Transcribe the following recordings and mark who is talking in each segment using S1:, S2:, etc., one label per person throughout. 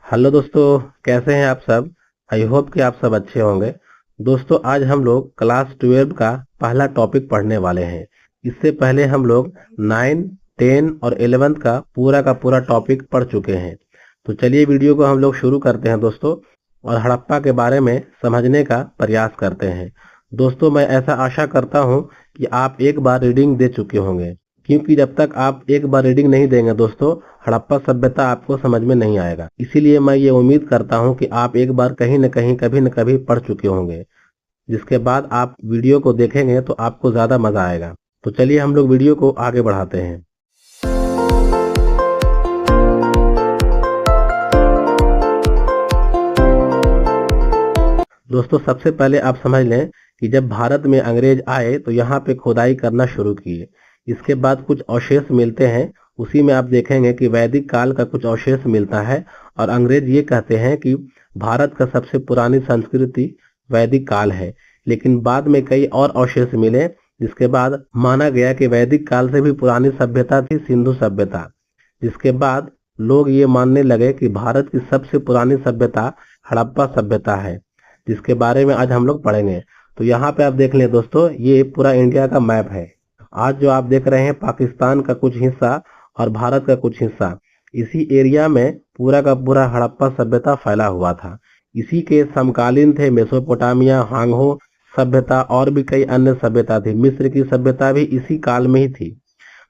S1: Hello दोस्तों, कैसे हैं आप सब। आई होप कि आप सब अच्छे होंगे। दोस्तों, आज हम लोग क्लास 12 का पहला टॉपिक पढ़ने वाले हैं। इससे पहले हम लोग 9, 10 और 11 का पूरा टॉपिक पढ़ चुके हैं। तो चलिए वीडियो को हम लोग शुरू करते हैं दोस्तों, और हड़प्पा के बारे में समझने का प्रयास करते हैं। दोस्तों, मैं ऐसा आशा करता हूं कि आप एक बार रीडिंग दे चुके होंगे, क्योंकि जब तक आप एक बार रीडिंग नहीं देंगे दोस्तों, हड़प्पा सभ्यता आपको समझ में नहीं आएगा। इसीलिए मैं ये उम्मीद करता हूँ कि आप एक बार कहीं न कहीं कभी न कभी पढ़ चुके होंगे, जिसके बाद आप वीडियो को देखेंगे तो आपको ज़्यादा मज़ा आएगा। तो चलिए हम लोग वीडियो को आगे बढ़ाते हैं। दोस्तों, सबसे पहले आप समझ लें कि जब भारत में अंग्रेज आए तो यहाँ पे खुदाई करना शुरू किए। इसके बाद कुछ अवशेष मिलते हैं, उसी में आप देखेंगे कि वैदिक काल का कुछ अवशेष मिलता है। और अंग्रेज ये कहते हैं कि भारत का सबसे पुरानी संस्कृति वैदिक काल है। लेकिन बाद में कई और अवशेष मिले, जिसके बाद माना गया कि वैदिक काल से भी पुरानी सभ्यता थी सिंधु सभ्यता। जिसके बाद लोग ये मानने लगे कि भारत की सबसे पुरानी सभ्यता हड़प्पा सभ्यता है, जिसके बारे में आज हम लोग पढ़ेंगे। तो यहाँ पे आप देख लें दोस्तों, ये पूरा इंडिया का मैप है। आज जो आप देख रहे हैं पाकिस्तान का कुछ हिस्सा और भारत का कुछ हिस्सा, इसी एरिया में पूरा का पूरा हड़प्पा सभ्यता फैला हुआ था। इसी के समकालीन थे मेसोपोटामिया, हांगहो सभ्यता और भी कई अन्य सभ्यता थी। मिस्र की सभ्यता भी इसी काल में ही थी।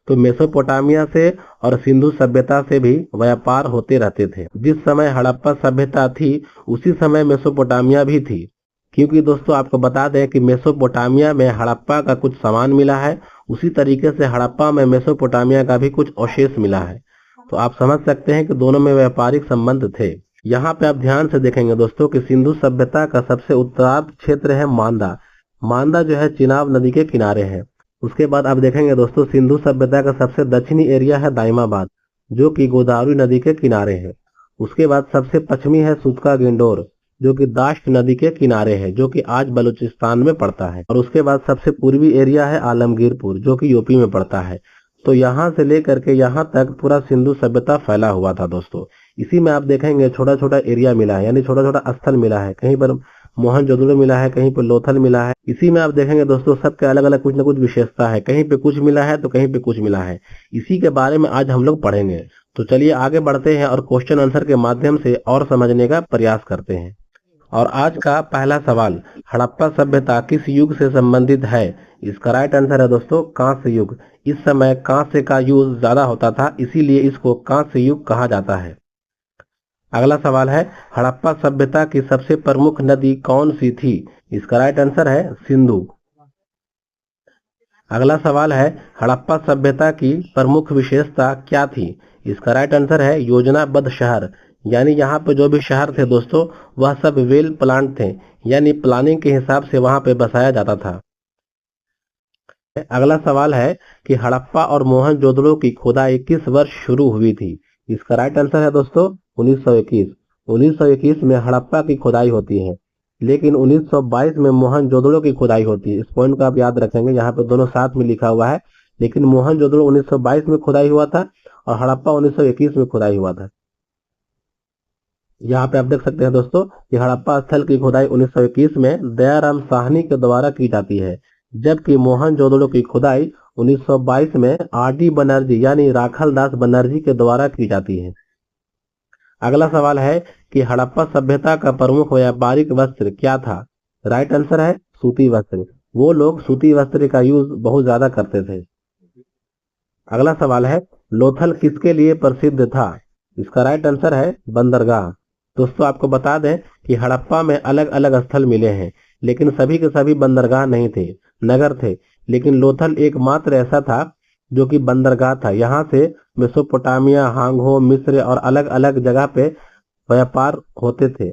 S1: तो मेसोपोटामिया से और सिंधु सभ्यता से भी व्यापार होते रहते थे। जिस समय हड़प्पा सभ्यता थी उसी समय मेसोपोटामिया भी थी। क्योंकि दोस्तों आपको बता दें कि मेसोपोटामिया में हड़प्पा का कुछ सामान मिला है, उसी तरीके से हड़प्पा में मेसोपोटामिया का भी कुछ अवशेष मिला है। तो आप समझ सकते हैं कि दोनों में व्यापारिक संबंध थे। यहाँ पे आप ध्यान से देखेंगे दोस्तों कि सिंधु सभ्यता का सबसे उत्तरार्ध क्षेत्र है मांदा। मांदा जो है चिनाब नदी के किनारे है। उसके बाद आप देखेंगे दोस्तों, सिंधु सभ्यता का सबसे दक्षिणी एरिया है दाइमाबाद, जो कि गोदावरी नदी के किनारे है। उसके बाद सबसे पश्चिमी है सुतका गिंडोर, जो कि दाश्त नदी के किनारे है, जो कि आज बलूचिस्तान में पड़ता है। और उसके बाद सबसे पूर्वी एरिया है आलमगीरपुर, जो कि यूपी में पड़ता है। तो यहाँ से लेकर के यहाँ तक पूरा सिंधु सभ्यता फैला हुआ था दोस्तों। इसी में आप देखेंगे छोटा छोटा एरिया मिला है, यानी छोटा छोटा स्थल मिला है। कहीं पर मोहनजोदड़ो मिला है, कहीं पर लोथल मिला है। इसी में आप देखेंगे दोस्तों सबके अलग अलग कुछ न कुछ विशेषता है। कहीं पे कुछ मिला है तो कहीं पे कुछ मिला है। इसी के बारे में आज हम लोग पढ़ेंगे। तो चलिए आगे बढ़ते हैं और क्वेश्चन आंसर के माध्यम से और समझने का प्रयास करते हैं। और आज का पहला सवाल, हड़प्पा सभ्यता किस युग से संबंधित है। इसका राइट आंसर है दोस्तों कांस्य युग। इस समय कांस्य का यूज ज्यादा होता था, इसीलिए इसको कांस्य युग कहा जाता है। अगला सवाल है, हड़प्पा सभ्यता की सबसे प्रमुख नदी कौन सी थी। इसका राइट आंसर है सिंधु। अगला सवाल है, हड़प्पा सभ्यता की प्रमुख विशेषता क्या थी। इसका राइट आंसर है योजनाबद्ध शहर। यानी यहाँ पे जो भी शहर थे दोस्तों, वह सब वेल प्लान थे, यानी प्लानिंग के हिसाब से वहां पे बसाया जाता था। अगला सवाल है कि हड़प्पा और मोहनजोदड़ो की खुदाई किस वर्ष शुरू हुई थी। इसका राइट आंसर है दोस्तों 1921। 1921 में हड़प्पा की खुदाई होती है, लेकिन 1922 में मोहनजोदड़ो की खुदाई होती है। इस पॉइंट को आप याद रखेंगे, यहाँ पे दोनों साथ में लिखा हुआ है। लेकिन मोहनजोदड़ो 1922 में खुदाई हुआ था और हड़प्पा 1921 में खुदाई हुआ था। यहाँ पे आप देख सकते हैं दोस्तों कि हड़प्पा स्थल की खुदाई 1921 में दयाराम साहनी के द्वारा की जाती है, जबकि मोहनजोदड़ो की खुदाई 1922 में आर.डी. बनर्जी यानी राखल दास बनर्जी के द्वारा की जाती है। अगला सवाल है कि हड़प्पा सभ्यता का प्रमुख व्यापारिक वस्त्र क्या था। राइट आंसर है सूती वस्त्र। वो लोग सूती वस्त्र का यूज बहुत ज्यादा करते थे। अगला सवाल है, लोथल किसके लिए प्रसिद्ध था। इसका राइट आंसर है बंदरगाह। दोस्तों आपको बता दें कि हड़प्पा में अलग अलग स्थल मिले हैं, लेकिन सभी के सभी बंदरगाह नहीं थे, नगर थे। लेकिन लोथल एकमात्र ऐसा था जो कि बंदरगाह था। यहाँ से मेसोपोटामिया, हांगहो, मिस्र और अलग अलग जगह पे व्यापार होते थे।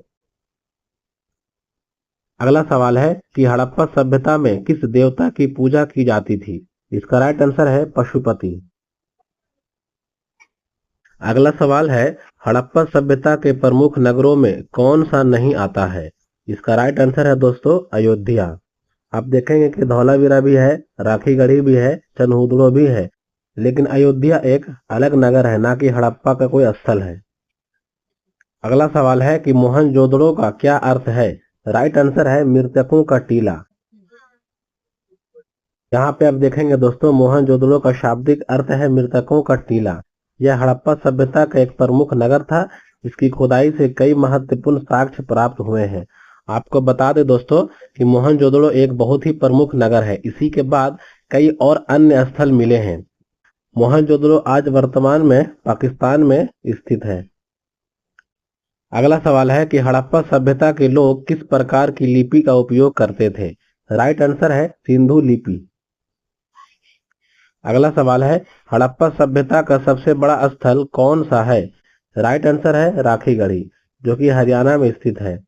S1: अगला सवाल है कि हड़प्पा सभ्यता में किस देवता की पूजा की जाती थी। इसका राइट आंसर है पशुपति। अगला सवाल है, हड़प्पा सभ्यता के प्रमुख नगरों में कौन सा नहीं आता है। इसका राइट आंसर है दोस्तों अयोध्या। आप देखेंगे कि धौलावीरा भी है, राखीगढ़ी भी है, चनहुदड़ो भी है, लेकिन अयोध्या एक अलग नगर है, ना कि हड़प्पा का कोई स्थल है। अगला सवाल है कि मोहनजोदड़ो का क्या अर्थ है। राइट आंसर है मृतकों का टीला। यहाँ पे आप देखेंगे दोस्तों, मोहनजोदड़ो का शाब्दिक अर्थ है मृतकों का टीला। यह हड़प्पा सभ्यता का एक प्रमुख नगर था। इसकी खुदाई से कई महत्वपूर्ण साक्ष्य प्राप्त हुए हैं। आपको बता दें दोस्तों कि मोहनजोदड़ो एक बहुत ही प्रमुख नगर है। इसी के बाद कई और अन्य स्थल मिले हैं। मोहनजोदड़ो आज वर्तमान में पाकिस्तान में स्थित है। अगला सवाल है कि हड़प्पा सभ्यता के लोग किस प्रकार की लिपि का उपयोग करते थे। राइट आंसर है सिंधु लिपि। अगला सवाल है हड़प्पा सभ्यता का सबसे बड़ा स्थल कौन सा है। राइट आंसर है राखीगढ़ी, जो कि हरियाणा में स्थित है।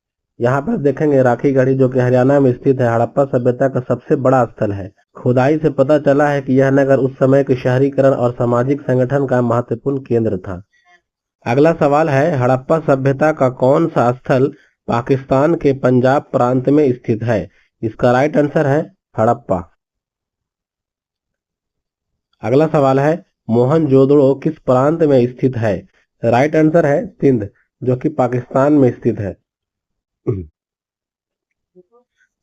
S1: यहाँ पर देखेंगे राखीगढ़ी जो कि हरियाणा में स्थित है, हड़प्पा सभ्यता का सबसे बड़ा स्थल है। खुदाई से पता चला है कि यह नगर उस समय के शहरीकरण और सामाजिक संगठन का महत्वपूर्ण केंद्र था। अगला सवाल है हड़प्पा सभ्यता का कौन सा स्थल पाकिस्तान के पंजाब प्रांत में स्थित है। इसका राइट आंसर है हड़प्पा। अगला सवाल है मोहनजोदड़ो किस प्रांत में स्थित है। राइट आंसर है सिंध, जो कि पाकिस्तान में स्थित है।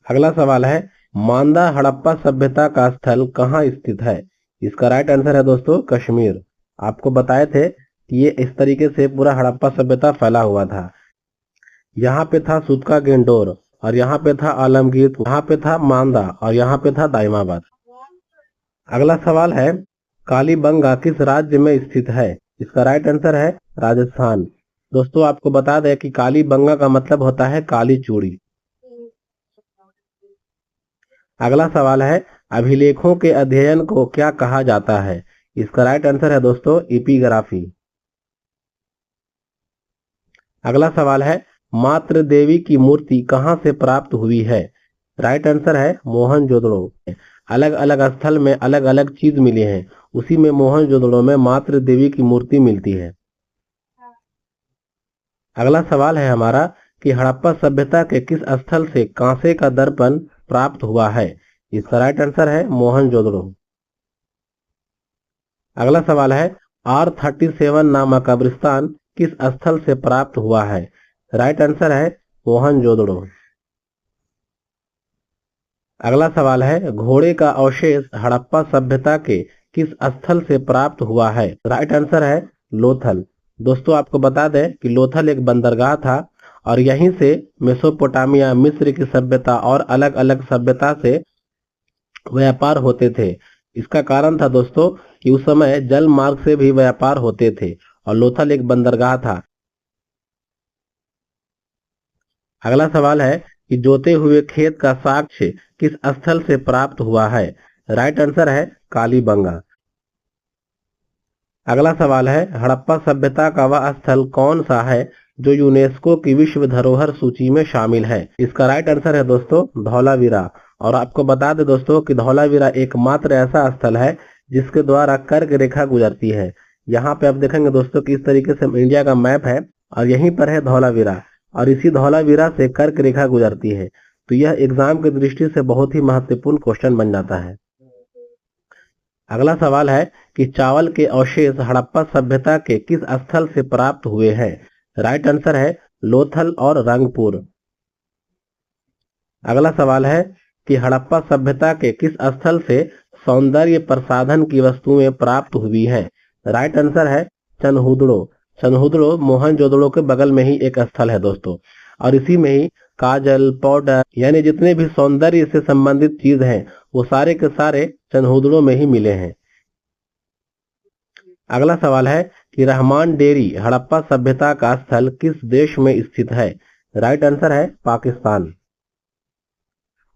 S1: अगला सवाल है मांदा हड़प्पा सभ्यता का स्थल कहाँ स्थित है। इसका राइट आंसर है दोस्तों कश्मीर। आपको बताए थे कि ये इस तरीके से पूरा हड़प्पा सभ्यता फैला हुआ था। यहाँ पे था सुतका गेंडोर, और यहाँ पे था आलमगीर, यहाँ पे था मांदा, और यहाँ पे था दाइमाबाद। अगला सवाल है कालीबंगा किस राज्य में स्थित है। इसका राइट आंसर है राजस्थान। दोस्तों आपको बता दें कि कालीबंगा का मतलब होता है काली चूड़ी। अगला सवाल है अभिलेखों के अध्ययन को क्या कहा जाता है। इसका राइट आंसर है दोस्तों एपिग्राफी। अगला सवाल है मातृ देवी की मूर्ति कहाँ से प्राप्त हुई है। राइट आंसर है मोहनजोदड़ो। अलग अलग स्थल में अलग अलग चीज मिली है, उसी में मोहनजोदड़ो में मातृ देवी की मूर्ति मिलती है। अगला सवाल है हमारा कि हड़प्पा सभ्यता के किस स्थल से कांसे का दर्पण प्राप्त हुआ है। इसका राइट आंसर है मोहनजोदड़ो। अगला सवाल है R37 नामक कब्रिस्तान किस स्थल से प्राप्त हुआ है। राइट आंसर है मोहनजोदड़ो। अगला सवाल है घोड़े का अवशेष हड़प्पा सभ्यता के किस स्थल से प्राप्त हुआ है। राइट आंसर है लोथल। दोस्तों आपको बता दें कि लोथल एक बंदरगाह था और यहीं से मेसोपोटामिया मिस्र की सभ्यता और अलग अलग सभ्यता से व्यापार होते थे। इसका कारण था दोस्तों कि उस समय जल मार्ग से भी व्यापार होते थे और लोथल एक बंदरगाह था। अगला सवाल है कि जोते हुए खेत का साक्ष्य किस स्थल से प्राप्त हुआ है। राइट आंसर है कालीबंगा। अगला सवाल है हड़प्पा सभ्यता का वह स्थल कौन सा है जो यूनेस्को की विश्व धरोहर सूची में शामिल है। इसका राइट आंसर है दोस्तों धौलावीरा। और आपको बता दें दोस्तों कि धौलावीरा एकमात्र ऐसा स्थल है जिसके द्वारा कर्क रेखा गुजरती है। यहाँ पे आप देखेंगे दोस्तों कि इस तरीके से इंडिया का मैप है और यहीं पर है धौलावीरा, और इसी धौलावीरा से कर्क रेखा गुजरती है। तो यह एग्जाम की दृष्टि से बहुत ही महत्वपूर्ण क्वेश्चन बन जाता है। अगला सवाल है कि चावल के अवशेष हड़प्पा सभ्यता के किस स्थल से प्राप्त हुए हैं। राइट आंसर है लोथल और रंगपुर। अगला सवाल है कि हड़प्पा सभ्यता के किस स्थल से सौंदर्य प्रसाधन की वस्तुएं प्राप्त हुई है। राइट आंसर है चनहुदड़ो। चनहुदड़ो मोहनजोदड़ो के बगल में ही एक स्थल है दोस्तों, और इसी में ही काजल पाउडर यानी जितने भी सौंदर्य से संबंधित चीज हैं वो सारे के सारे चनहुदड़ो में ही मिले हैं। अगला सवाल है कि रहमान डेरी हड़प्पा सभ्यता का स्थल किस देश में स्थित है। राइट आंसर है पाकिस्तान।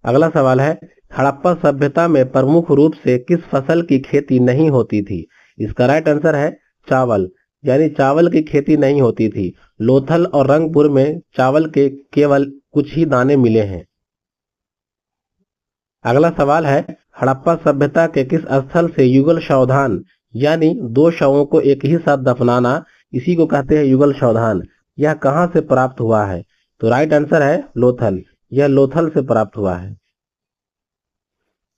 S1: अगला सवाल है हड़प्पा सभ्यता में प्रमुख रूप से किस फसल की खेती नहीं होती थी। इसका राइट आंसर है चावल, यानी चावल की खेती नहीं होती थी। लोथल और रंगपुर में चावल के केवल कुछ ही दाने मिले हैं। अगला सवाल है हड़प्पा सभ्यता के किस स्थल से युगल सावधान यानी दो शवों को एक ही साथ दफनाना, इसी को कहते हैं युगल सावधान, यह कहां से प्राप्त हुआ है। तो राइट आंसर है लोथल। यह लोथल से प्राप्त हुआ है।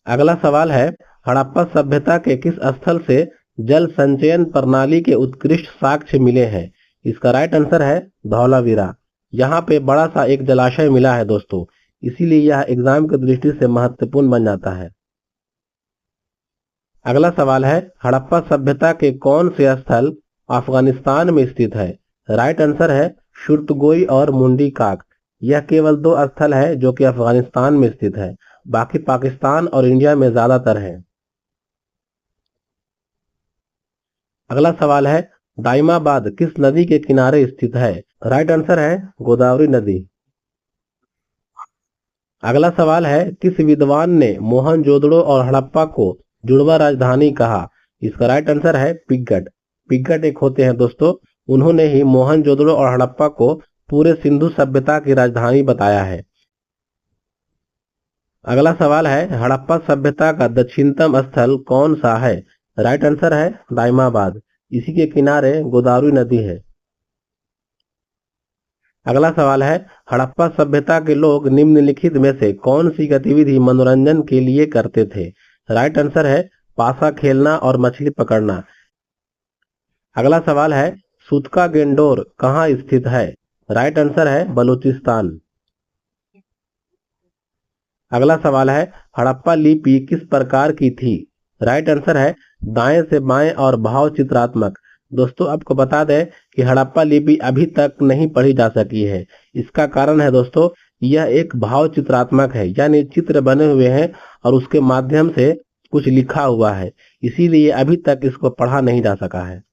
S1: अगला सवाल है हड़प्पा सभ्यता के किस स्थल से जल संचयन प्रणाली के उत्कृष्ट साक्ष्य मिले हैं। इसका राइट आंसर है धौलावीरा। यहाँ पे बड़ा सा एक जलाशय मिला है दोस्तों, इसीलिए यह एग्जाम की दृष्टि से महत्वपूर्ण बन जाता है। अगला सवाल है, हड़प्पा सभ्यता के कौन से स्थल अफगानिस्तान में स्थित है? राइट आंसर है शुर्तगोई और मुंडी काक। यह केवल दो स्थल है जो कि अफगानिस्तान में स्थित है, बाकी पाकिस्तान और इंडिया में ज्यादातर है। अगला सवाल है, दाइमाबाद किस नदी के किनारे स्थित है? राइट आंसर है गोदावरी नदी। अगला सवाल है, किस विद्वान ने मोहनजोदड़ो और हड़प्पा को जुड़वा राजधानी कहा? इसका राइट आंसर है पिग्गट। पिग्गट एक होते हैं दोस्तों, उन्होंने ही मोहनजोदड़ो और हड़प्पा को पूरे सिंधु सभ्यता की राजधानी बताया है। अगला सवाल है, हड़प्पा सभ्यता का दक्षिणतम स्थल कौन सा है? राइट आंसर है दाइमाबाद, इसी के किनारे गोदावरी नदी है। अगला सवाल है, हड़प्पा सभ्यता के लोग निम्नलिखित में से कौन सी गतिविधि मनोरंजन के लिए करते थे? राइट आंसर है पासा खेलना और मछली पकड़ना। अगला सवाल है, सूतका गेंडोर कहाँ स्थित है? राइट आंसर है बलूचिस्तान। अगला सवाल है, हड़प्पा लिपि किस प्रकार की थी? राइट आंसर है दाएं से बाएं और भाव चित्रात्मक। दोस्तों आपको बता दें कि हड़प्पा लिपि अभी तक नहीं पढ़ी जा सकी है। इसका कारण है दोस्तों, यह एक भाव चित्रात्मक है, यानी चित्र बने हुए हैं और उसके माध्यम से कुछ लिखा हुआ है, इसीलिए अभी तक इसको पढ़ा नहीं जा सका है।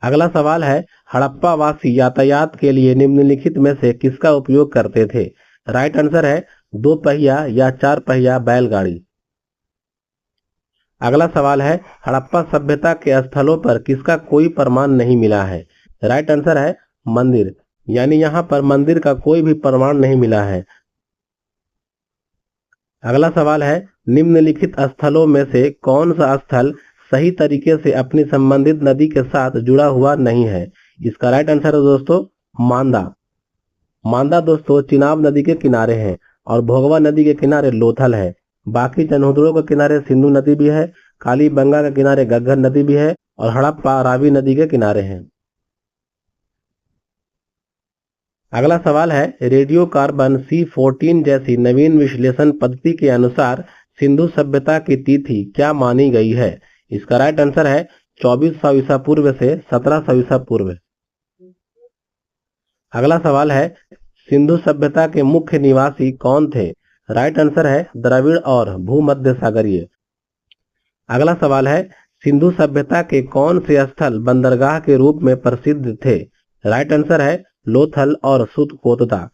S1: अगला सवाल है, हड़प्पा वासी यातायात के लिए निम्नलिखित में से किसका उपयोग करते थे? राइट आंसर है दो पहिया या चार पहिया बैलगाड़ी। अगला सवाल है, हड़प्पा सभ्यता के स्थलों पर किसका कोई प्रमाण नहीं मिला है? राइट आंसर है मंदिर, यानी यहाँ पर मंदिर का कोई भी प्रमाण नहीं मिला है। अगला सवाल है, निम्नलिखित स्थलों में से कौन सा स्थल सही तरीके से अपनी संबंधित नदी के साथ जुड़ा हुआ नहीं है? इसका राइट आंसर है दोस्तों मांदा। मांदा दोस्तों चिनाब नदी के किनारे है और भोगवा नदी के किनारे लोथल है। बाकी चनहुदड़ो के किनारे सिंधु नदी भी है, कालीबंगा के किनारे घग्गर नदी भी है और हड़प्पा रावी नदी के किनारे है। अगला सवाल है, रेडियो कार्बन C14 जैसी नवीन विश्लेषण पद्धति के अनुसार सिंधु सभ्यता की तिथि क्या मानी गई है? इसका राइट आंसर है 2400 ईसा पूर्व से 1700 ईसा पूर्व। अगला सवाल है, सिंधु सभ्यता के मुख्य निवासी कौन थे? राइट आंसर है द्रविड़ और भूमध्य सागरीय। अगला सवाल है, सिंधु सभ्यता के कौन से स्थल बंदरगाह के रूप में प्रसिद्ध थे? राइट आंसर है लोथल और सुतकोतदा।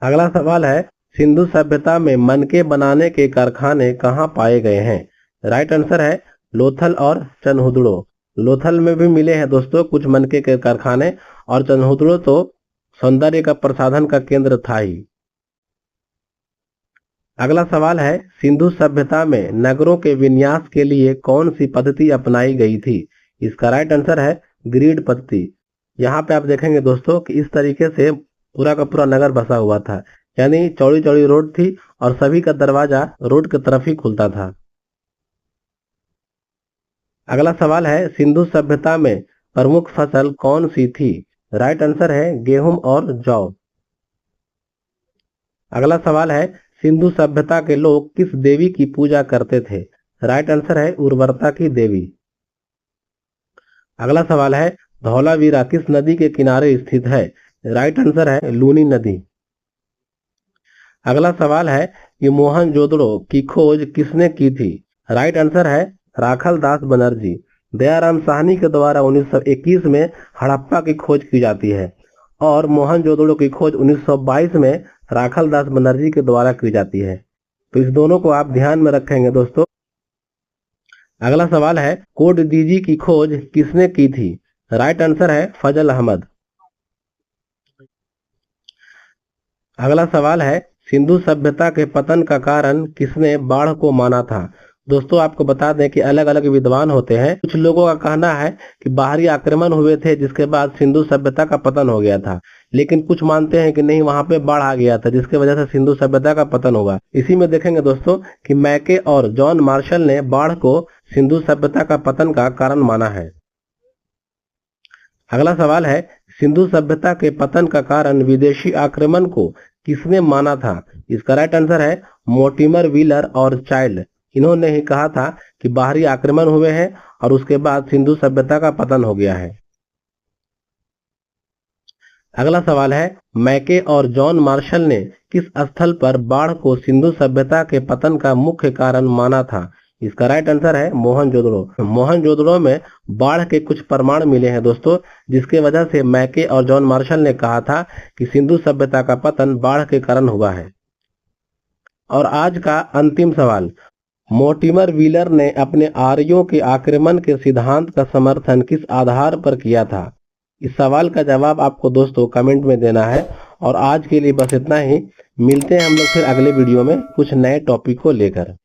S1: अगला सवाल है, सिंधु सभ्यता में मनके बनाने के कारखाने कहाँ पाए गए हैं? राइट आंसर है लोथल और चनहुदड़ो। लोथल में भी मिले हैं दोस्तों कुछ मनके के कारखाने, और चनहुदड़ो तो सौंदर्य का प्रसाधन का केंद्र था ही। अगला सवाल है, सिंधु सभ्यता में नगरों के विन्यास के लिए कौन सी पद्धति अपनाई गई थी? इसका राइट आंसर है ग्रिड पद्धति। यहाँ पे आप देखेंगे दोस्तों कि इस तरीके से पूरा का पूरा नगर बसा हुआ था, यानी चौड़ी चौड़ी रोड थी और सभी का दरवाजा रोड की तरफ ही खुलता था। अगला सवाल है, सिंधु सभ्यता में प्रमुख फसल कौन सी थी? राइट आंसर है गेहूं और जौ। अगला सवाल है, सिंधु सभ्यता के लोग किस देवी की पूजा करते थे? राइट आंसर है उर्वरता की देवी। अगला सवाल है, धौलावीरा किस नदी के किनारे स्थित है? राइट आंसर है लूनी नदी। अगला सवाल है कि मोहनजोदड़ो की खोज किसने की थी? राइट आंसर है राखल दास बनर्जी। दयाराम साहनी के द्वारा 1921 में हड़प्पा की खोज की जाती है और मोहनजोदड़ो की खोज 1922 में राखल दास बनर्जी के द्वारा की जाती है। तो इस दोनों को आप ध्यान में रखेंगे दोस्तों। अगला सवाल है, कोट डीजी की खोज किसने की थी? राइट आंसर है फजल अहमद। अगला सवाल है, सिंधु सभ्यता के पतन का कारण किसने बाढ़ को माना था? दोस्तों आपको बता दें कि अलग अलग विद्वान होते हैं। कुछ लोगों का कहना है कि बाहरी आक्रमण हुए थे जिसके बाद सिंधु सभ्यता का पतन हो गया था, लेकिन कुछ मानते हैं कि नहीं, वहां पे बाढ़ आ गया था जिसकी वजह से सिंधु सभ्यता का पतन हुआ। इसी में देखेंगे दोस्तों कि मैके और जॉन मार्शल ने बाढ़ को सिंधु सभ्यता का पतन का कारण माना है। अगला सवाल है, सिंधु सभ्यता के पतन का कारण विदेशी आक्रमण को किसने माना था? इसका राइट आंसर है मोर्टिमर व्हीलर और चाइल्ड। इन्होंने ही कहा था कि बाहरी आक्रमण हुए हैं और उसके बाद सिंधु सभ्यता का पतन हो गया है। अगला सवाल है, मैके और जॉन मार्शल ने किस स्थल पर बाढ़ को सिंधु सभ्यता के पतन का मुख्य कारण माना था? इसका राइट आंसर है मोहनजोदड़ो। मोहनजोदड़ो में बाढ़ के कुछ प्रमाण मिले हैं दोस्तों, जिसके वजह से मैके और जॉन मार्शल ने कहा था कि सिंधु सभ्यता का पतन बाढ़ के कारण हुआ है। और आज का अंतिम सवाल, मोर्टिमर व्हीलर ने अपने आर्यों के आक्रमण के सिद्धांत का समर्थन किस आधार पर किया था? इस सवाल का जवाब आपको दोस्तों कमेंट में देना है। और आज के लिए बस इतना ही। मिलते हैं हम लोग फिर अगले वीडियो में कुछ नए टॉपिक को लेकर।